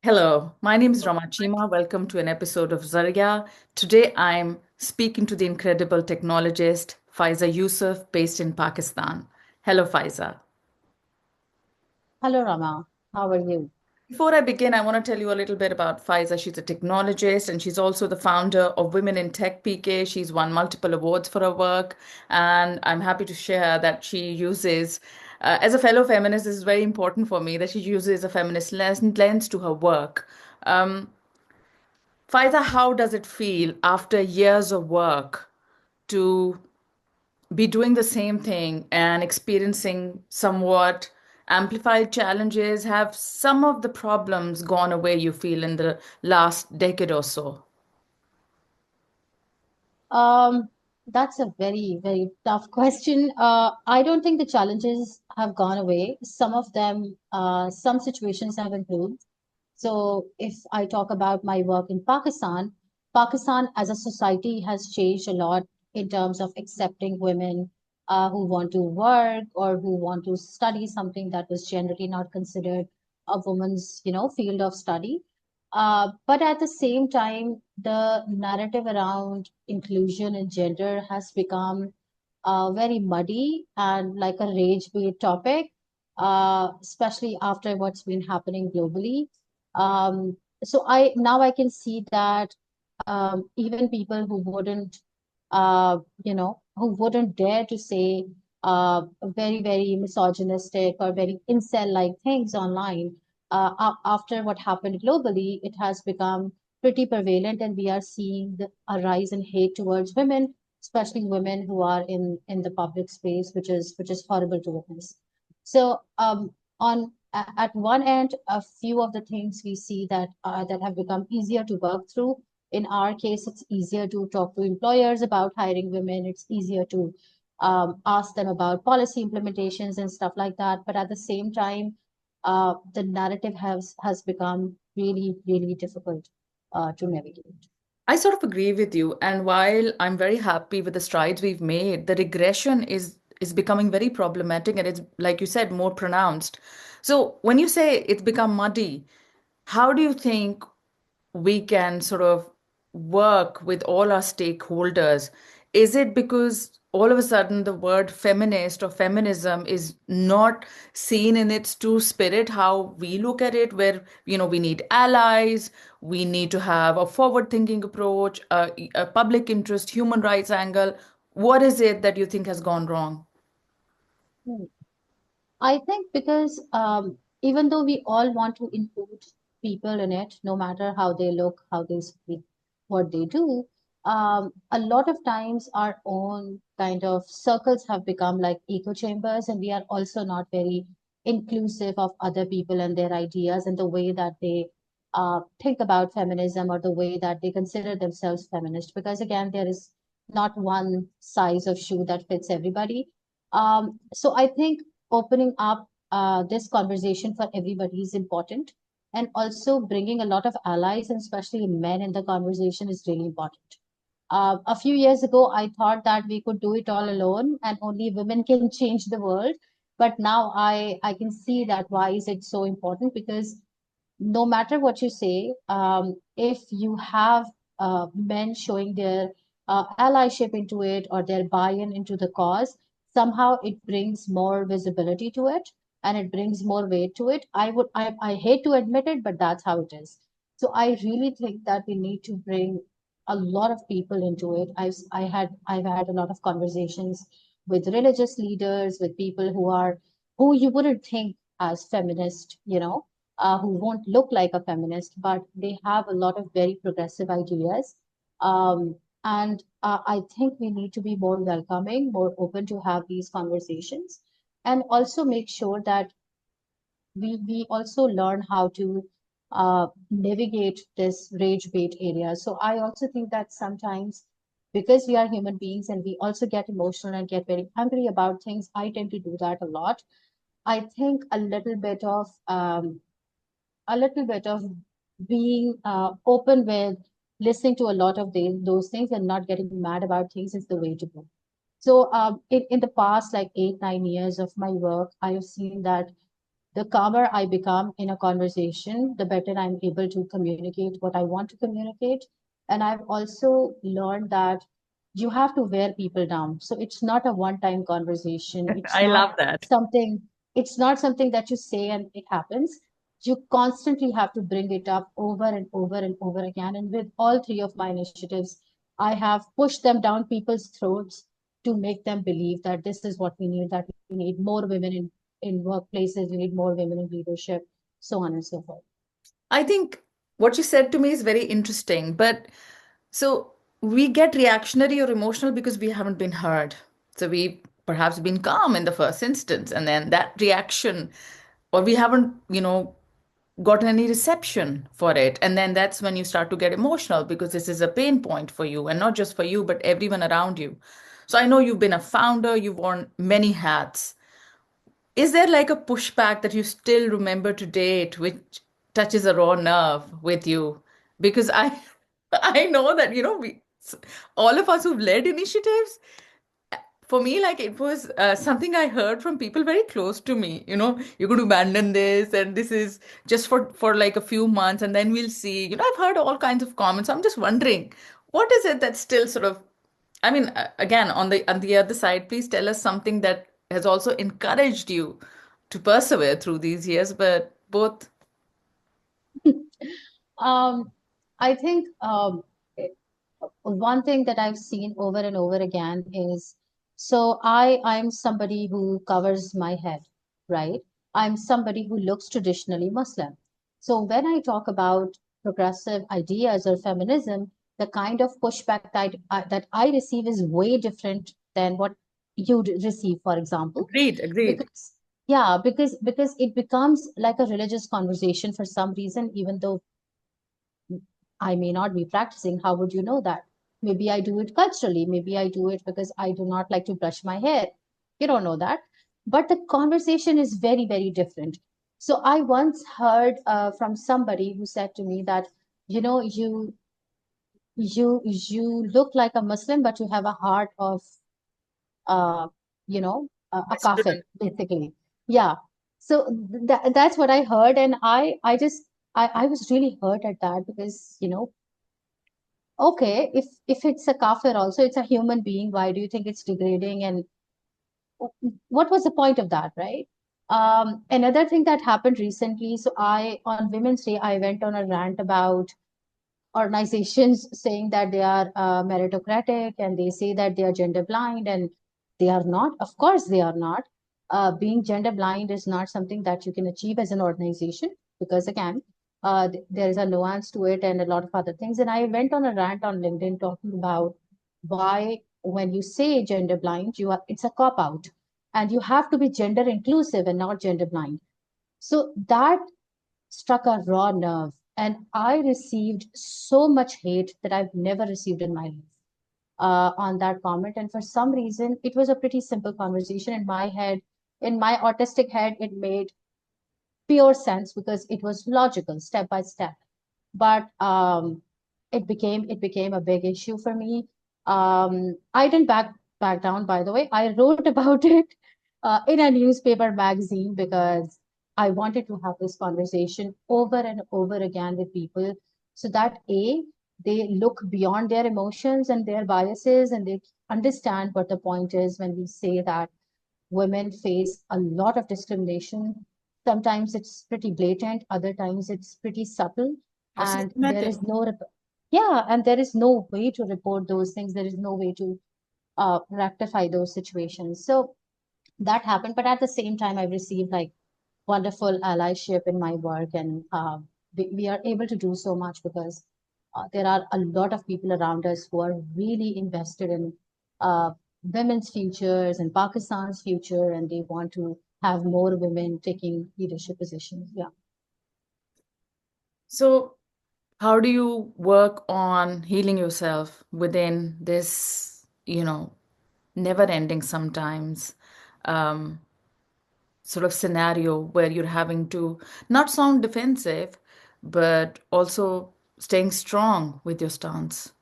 Hello, my name is Ramma Cheema. Welcome to an episode of Zariya. Today I'm speaking to the incredible technologist Faiza Yousaf, based in Pakistan. Hello, Faiza. Hello, Rama. How are you? Before I begin, I want to tell you a little bit about Faiza. She's a technologist and she's also the founder of Women in Tech PK. She's won multiple awards for her work, and I'm happy to share that she uses, as a fellow feminist, this is very important for me that she uses a feminist lens to her work. Um, Faiza, how does it feel after years of work to be doing the same thing and experiencing somewhat amplified challenges? Have some of the problems gone away, you feel, in the last decade or so? Um, that's a very, very tough question. I don't think the challenges have gone away. Some of them, some situations have improved. So if I talk about my work in Pakistan, Pakistan as a society has changed a lot in terms of accepting women who want to work or who want to study something that was generally not considered a woman's, field of study. But at the same time, the narrative around inclusion and gender has become very muddy and like a rage bait topic, especially after what's been happening globally. So I can see that even people who wouldn't dare to say very, very misogynistic or very incel-like things online, after what happened globally, it has become pretty prevalent, and we are seeing a rise in hate towards women, especially women who are in the public space, which is horrible to witness. So at one end, a few of the things we see that have become easier to work through. In our case, it's easier to talk to employers about hiring women. It's easier to ask them about policy implementations and stuff like that. But at the same time, the narrative has become really, really difficult to navigate. I sort of agree with you. And while I'm very happy with the strides we've made, the regression is becoming very problematic and it's, like you said, more pronounced. So when you say it's become muddy, how do you think we can sort of work with all our stakeholders? Is it because all of a sudden the word feminist or feminism is not seen in its true spirit, how we look at it, where, we need allies, we need to have a forward thinking approach, a public interest, human rights angle? What is it that you think has gone wrong? Hmm. I think because even though we all want to include people in it, no matter how they look, how they speak, what they do, a lot of times our own kind of circles have become like echo chambers, and we are also not very inclusive of other people and their ideas and the way that they think about feminism or the way that they consider themselves feminist. Because again, there is not one size of shoe that fits everybody. So I think opening up this conversation for everybody is important. And also bringing a lot of allies and especially men in the conversation is really important. A few years ago, I thought that we could do it all alone and only women can change the world. But now I can see that why is it so important, because no matter what you say, if you have men showing their allyship into it or their buy-in into the cause, somehow it brings more visibility to it and it brings more weight to it. I hate to admit it, but that's how it is. So I really think that we need to bring a lot of people into it. I've had a lot of conversations with religious leaders, with people who you wouldn't think as feminist, who won't look like a feminist, but they have a lot of very progressive ideas. And I think we need to be more welcoming, more open to have these conversations, and also make sure that we also learn how to navigate this rage bait area. So I also think that sometimes, because we are human beings and we also get emotional and get very angry about things, I tend to do that a lot. I think a little bit of being open with listening to a lot of those things and not getting mad about things is the way to go. So in the past, like 8, 9 years of my work, I have seen that The calmer I become in a conversation, the better I'm able to communicate what I want to communicate. And I've also learned that you have to wear people down. So it's not a one-time conversation. I love that. Something, it's not something that you say and it happens. You constantly have to bring it up over and over and over again. And with all three of my initiatives, I have pushed them down people's throats to make them believe that this is what we need, that we need more women in workplaces, we need more women in leadership, so on and so forth. I think what you said to me is very interesting, but so we get reactionary or emotional because we haven't been heard. So we perhaps been calm in the first instance, and then that reaction, or we haven't, gotten any reception for it. And then that's when you start to get emotional because this is a pain point for you, and not just for you, but everyone around you. So I know you've been a founder, you've worn many hats. Is there like a pushback that you still remember to date, which touches a raw nerve with you? Because I, I know that all of us who've led initiatives, for me, like it was something I heard from people very close to me. You're going to abandon this, and this is just for like a few months, and then we'll see. I've heard all kinds of comments. I'm just wondering, what is it that's still sort of, I mean, again, on the other side, please tell us something that has also encouraged you to persevere through these years, but both. um, I think one thing that I've seen over and over again is, so I'm somebody who covers my head, right? I'm somebody who looks traditionally Muslim. So when I talk about progressive ideas or feminism, the kind of pushback that I receive is way different than what you receive, for example, Agreed, agreed. because yeah, because it becomes like a religious conversation for some reason, even though I may not be practicing. How would you know that? Maybe I do it culturally. Maybe I do it because I do not like to brush my hair. You don't know that. But the conversation is very, very different. So I once heard from somebody who said to me that, you know, you look like a Muslim, but you have a heart of uh, a kafir, Western. basically. Yeah. So that's what I heard, and I was really hurt at that because okay, if it's a kafir also, it's a human being. Why do you think it's degrading? And what was the point of that, right? Another thing that happened recently, so on Women's Day, I went on a rant about organizations saying that they are meritocratic and they say that they are gender blind, and they are not. Of course, they are not. Being gender blind is not something that you can achieve as an organization because, again, there is a nuance to it and a lot of other things. And I went on a rant on LinkedIn talking about why, when you say gender blind, it's a cop out, and you have to be gender inclusive and not gender blind. So that struck a raw nerve. And I received so much hate that I've never received in my life on that comment. And for some reason, it was a pretty simple conversation in my head. In my autistic head, it made pure sense because it was logical, step by step. But it became a big issue for me. I didn't back down, by the way. I wrote about it in a newspaper magazine because I wanted to have this conversation over and over again with people so that they look beyond their emotions and their biases and they understand what the point is when we say that women face a lot of discrimination. Sometimes it's pretty blatant, other times it's pretty subtle, Or and systematic. there is no way to report those things. There is no way to rectify those situations. So that happened, but at the same time, I've received like wonderful allyship in my work, and we are able to do so much because there are a lot of people around us who are really invested in uh, women's futures and Pakistan's future, and they want to have more women taking leadership positions. Yeah. So, how do you work on healing yourself within this, never ending sometimes um, sort of scenario where you're having to not sound defensive, but also staying strong with your stance?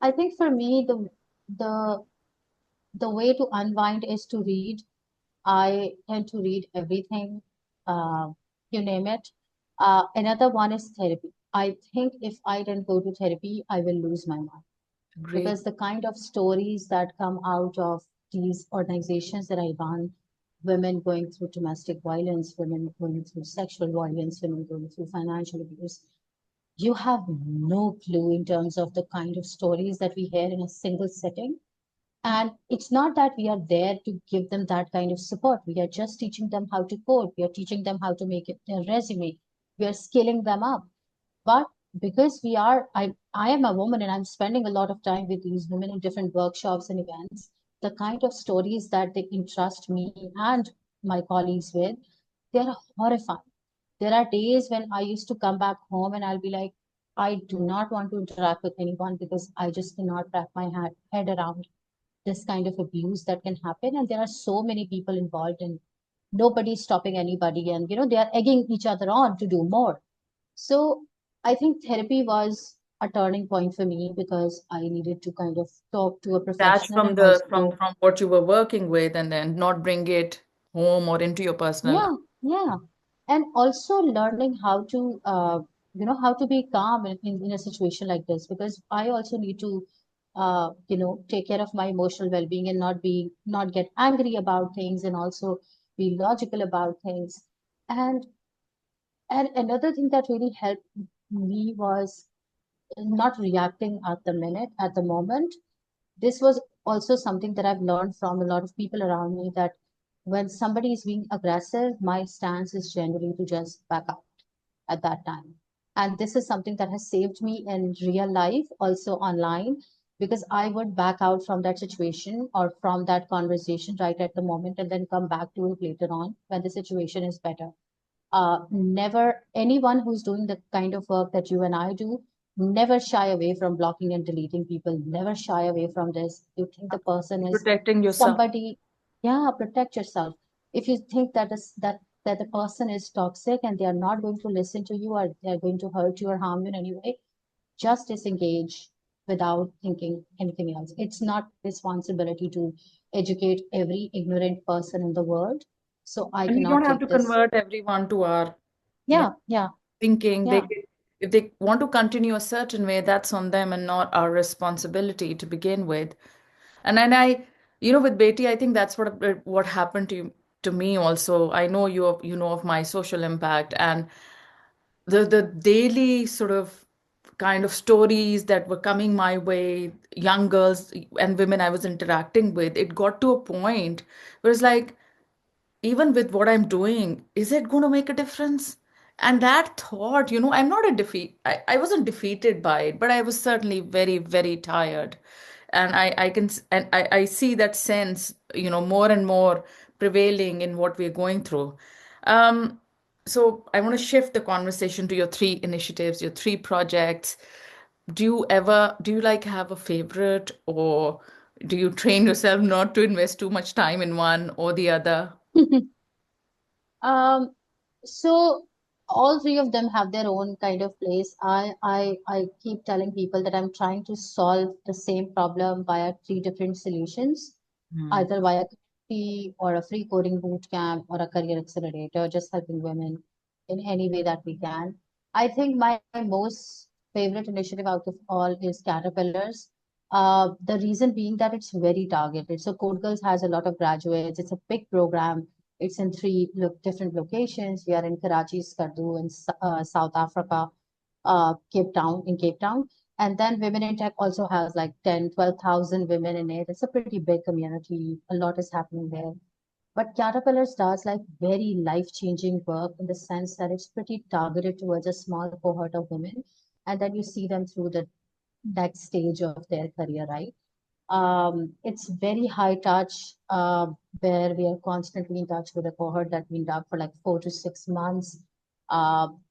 I think for me, the the way to unwind is to read. I tend to read everything, uh, you name it. Another one is therapy. I think if I didn't go to therapy, I will lose my mind, Great. because the kind of stories that come out of these organizations that I run, women going through domestic violence, women going through sexual violence, women going through financial abuse, you have no clue in terms of the kind of stories that we hear in a single setting. And it's not that we are there to give them that kind of support. We are just teaching them how to code. We are teaching them how to make it their resume. We are scaling them up. But because I am a woman and I'm spending a lot of time with these women in different workshops and events, the kind of stories that they entrust me and my colleagues with, they're horrifying. There are days when I used to come back home and I'll be like, I do not want to interact with anyone because I just cannot wrap my head around this kind of abuse that can happen. And there are so many people involved and nobody's stopping anybody. And, they are egging each other on to do more. So I think therapy was a turning point for me because I needed to kind of talk to a Detach professional from and the also, from what you were working with and then not bring it home or into your personal life. yeah, yeah. And also learning how to, how to be calm in a situation like this, because I also need to, take care of my emotional well-being and not get angry about things and also be logical about things. And, and another thing that really helped me was not reacting at the minute, at the moment. This was also something that I've learned from a lot of people around me, that when somebody is being aggressive, my stance is generally to just back out at that time. And this is something that has saved me in real life, also online, because I would back out from that situation or from that conversation right at the moment and then come back to it later on when the situation is better. Never anyone who's doing the kind of work that you and I do, never shy away from blocking and deleting people, never shy away from this. You think the person is Protecting yourself. somebody, yeah, protect yourself. If you think that the person is toxic and they are not going to listen to you or they are going to hurt you or harm you in any way, just disengage without thinking anything else. It's not responsibility to educate every ignorant person in the world. So I And we don't cannot have to take this. convert everyone to our, you know, Yeah, yeah, thinking. yeah. If they want to continue a certain way, that's on them and not our responsibility to begin with. And then with Betty, I think that's what happened to me also. I know you know of my social impact and the daily sort of kind of stories that were coming my way, young girls and women I was interacting with, it got to a point where it's like, even with what I'm doing, is it going to make a difference? And that thought, I'm not a defeat. I wasn't defeated by it, but I was certainly very, very tired. And I see that sense, more and more prevailing in what we're going through. Um, so I want to shift the conversation to your three initiatives, your three projects. Do you like have a favorite, or do you train yourself not to invest too much time in one or the other? Um, so all three of them have their own kind of place. I keep telling people that I'm trying to solve the same problem via three different solutions, Hmm. either via community or a free coding boot camp or a career accelerator, just helping women in any way that we can. I think my most favorite initiative out of all is Caterpillars. The reason being that it's very targeted. So Code Girls has a lot of graduates. It's a big program. It's in three different locations. We are in Karachi, Skardu, and South Africa, Cape Town. And then Women in Tech also has like 10, 12,000 women in it. It's a pretty big community. A lot is happening there. But Caterpillars does like very life-changing work in the sense that it's pretty targeted towards a small cohort of women. And then you see them through the next stage of their career, right? It's very high touch, where we are constantly in touch with a cohort that we up for like 4 to 6 months,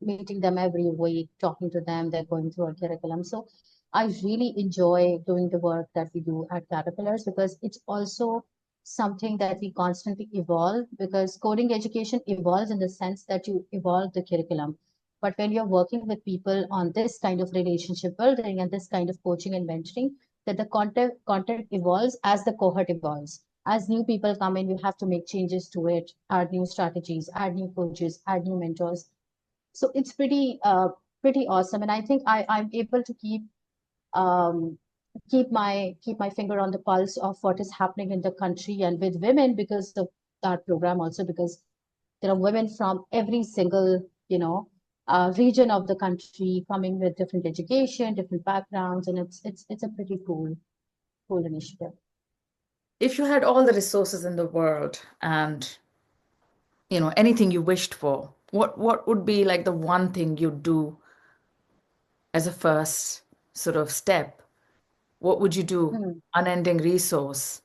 meeting them every week, talking to them. They're going through our curriculum. So I really enjoy doing the work that we do at Caterpillars because it's also something that we constantly evolve, because coding education evolves in the sense that you evolve the curriculum. But when you're working with people on this kind of relationship building and this kind of coaching and mentoring, that the content evolves as the cohort evolves. As new people come in, we have to make changes to it, add new strategies, add new coaches, add new mentors. So it's pretty awesome. And I think I'm able to um, keep my finger on the pulse of what is happening in the country and with women because of that program also, because there are women from every single, region of the country coming with different education, different backgrounds, and it's a pretty cool initiative. If you had all the resources in the world and, anything you wished for, what would be like the one thing you'd do as a first sort of step? What would you do? Hmm. Unending resource.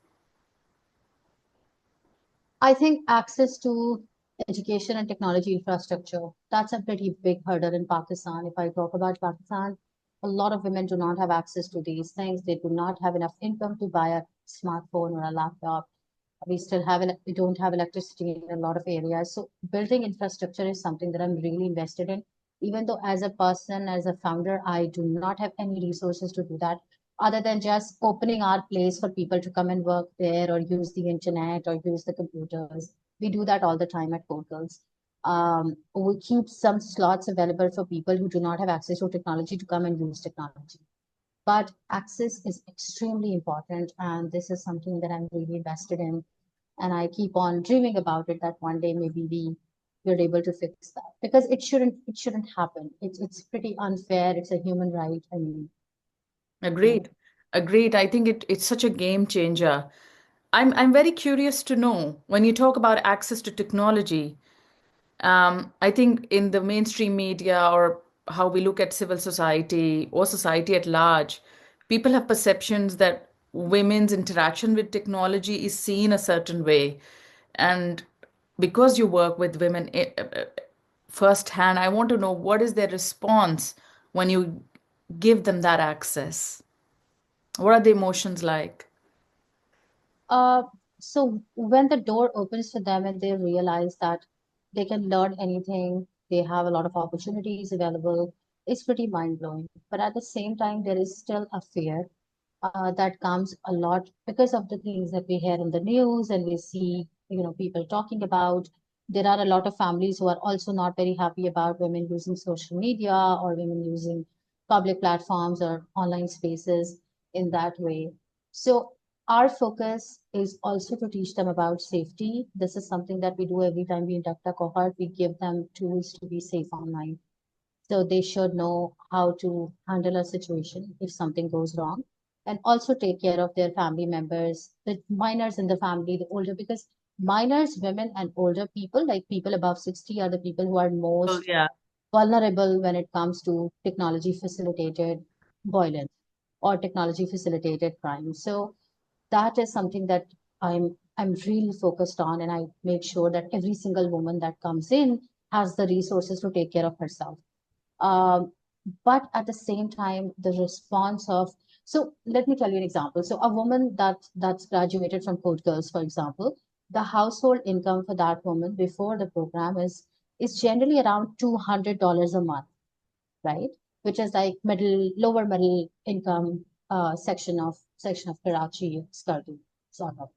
I think access to education and technology infrastructure, that's a pretty big hurdle in Pakistan. If I talk about Pakistan, a lot of women do not have access to these things. They do not have enough income to buy a smartphone or a laptop. We don't have electricity in a lot of areas. So building infrastructure is something that I'm really invested in. Even though as a person, as a founder, I do not have any resources to do that other than just opening our place for people to come and work there or use the internet or use the computers. We do that all the time at portals. We keep some slots available for people who do not have access to technology to come and use technology. But access is extremely important, and this is something that I'm really invested in. And I keep on dreaming about it that one day maybe we're able to fix that because it shouldn't happen. It's pretty unfair. It's a human right. I mean, yeah. Agreed. Agreed. I think it's such a game changer. I'm very curious to know when you talk about access to technology. I think in the mainstream media or how we look at civil society or society at large, people have perceptions that women's interaction with technology is seen a certain way. And because you work with women firsthand, I want to know what is their response when you give them that access? What are the emotions like? Uh, so when the door opens for them and they realize that they can learn anything, they have a lot of opportunities available, it's pretty mind blowing. But at the same time, there is still a fear that comes a lot because of the things that we hear in the news and we see, people talking about. There are a lot of families who are also not very happy about women using social media or women using public platforms or online spaces in that way. So our focus is also to teach them about safety. This is something that we do every time we induct a cohort. We give them tools to be safe online. So they should know how to handle a situation if something goes wrong and also take care of their family members, the minors in the family, the older, because minors, women, and older people, like people above 60, are the people who are Oh, most yeah. vulnerable when it comes to technology facilitated violence or technology facilitated crime. So that is something that I'm really focused on, and I make sure that every single woman that comes in has the resources to take care of herself. Um, but at the same time, the response of so let me tell you an example. So a woman that's graduated from Code Girls, for example, the household income for that woman before the program is generally around $200 a month, right? Which is like lower middle income section of Karachi, Skardu, sort of.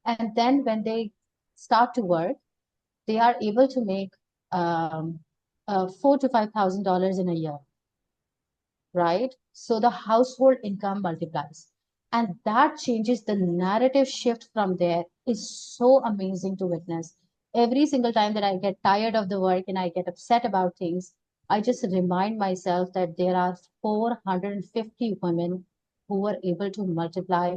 And then when they start to work, they are able to make um, $4,000 to $5,000 in a year, right? So the household income multiplies. And that changes the narrative shift from there is so amazing to witness. Every single time that I get tired of the work and I get upset about things, I just remind myself that there are 450 women who were able to multiply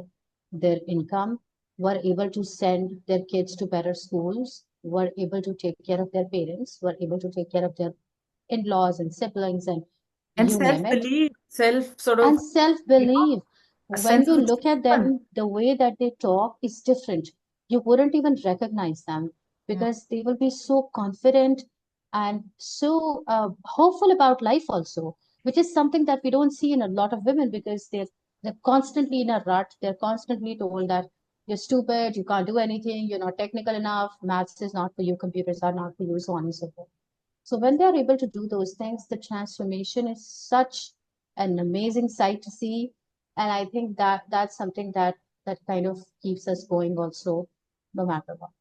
their income, were able to send their kids to better schools, were able to take care of their parents, were able to take care of their in-laws and siblings and And you name it, self-belief, self sort of, and self-belief. a When sense you of look at achievement. them, the way that they talk is different. You wouldn't even recognize them because they will be so confident and so hopeful about life also, which is something that we don't see in a lot of women because they're constantly in a rut. They're constantly told that you're stupid, you can't do anything, you're not technical enough, maths is not for you, computers are not for you, so on and so forth. So when they're able to do those things, the transformation is such an amazing sight to see. And I think that that's something that that kind of keeps us going also, no matter what.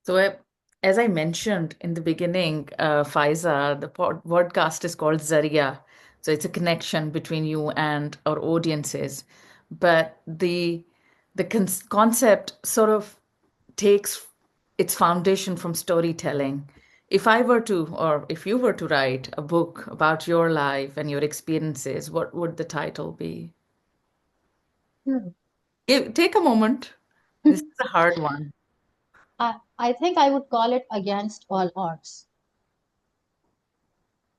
So, as I mentioned in the beginning, Faiza, the podcast is called Zariya. So, it's a connection between you and our audiences. But the concept sort of takes its foundation from storytelling. If I were to, or if you were to write a book about your life and your experiences, what would the title be? Hmm. Take a moment. This is a hard one. I think I would call it Against All Odds.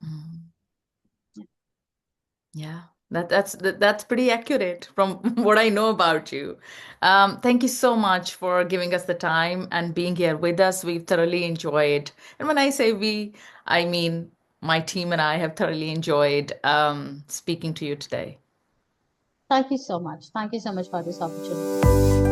Mm. Yeah, that's pretty accurate from what I know about you. Thank you so much for giving us the time and being here with us. We've thoroughly enjoyed, and when I say we, I mean my team and I have thoroughly enjoyed speaking to you today. Thank you so much. Thank you so much for this opportunity.